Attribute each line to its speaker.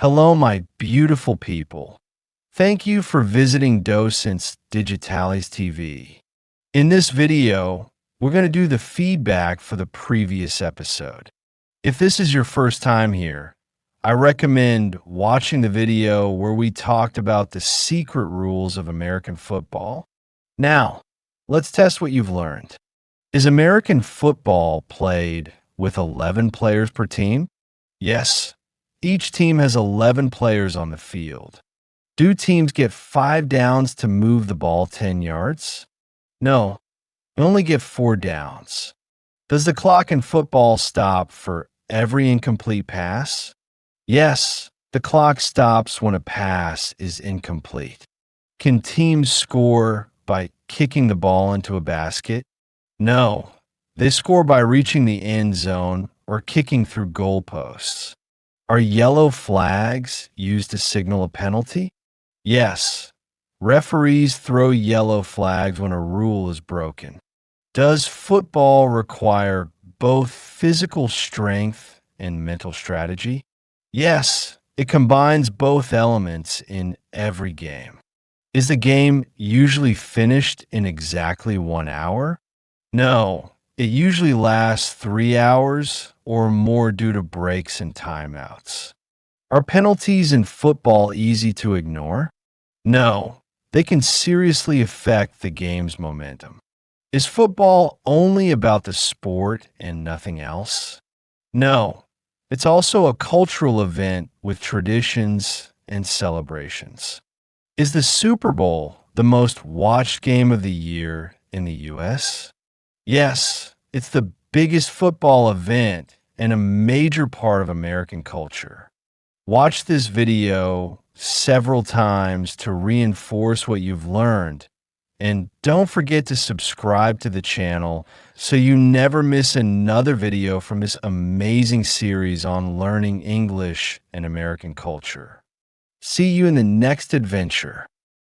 Speaker 1: Hello, my beautiful people. Thank you for visiting Docentes DigitalesTV. In this video, we're going to do the feedback for the previous episode. If this is your first time here, I recommend watching the video where we talked about the secret rules of American football. Now, let's test what you've learned. Is American football played with 11 players per team? Yes. Each team has 11 players on the field. Do teams get 5 downs to move the ball 10 yards? No, you only get 4 downs. Does the clock in football stop for every incomplete pass? Yes, the clock stops when a pass is incomplete. Can teams score by kicking the ball into a basket? No, they score by reaching the end zone or kicking through goalposts. Are yellow flags used to signal a penalty? Yes. Referees throw yellow flags when a rule is broken. Does football require both physical strength and mental strategy? Yes, it combines both elements in every game. Is the game usually finished in exactly 1 hour? No, it usually lasts 3 hours or more due to breaks and timeouts. Are penalties in football easy to ignore? No, they can seriously affect the game's momentum. Is football only about the sport and nothing else? No, it's also a cultural event with traditions and celebrations. Is the Super Bowl the most watched game of the year in the U.S.? Yes, it's the biggest football event and a major part of American culture. Watch this video several times to reinforce what you've learned. And don't forget to subscribe to the channel so you never miss another video from this amazing series on learning English and American culture. See you in the next adventure.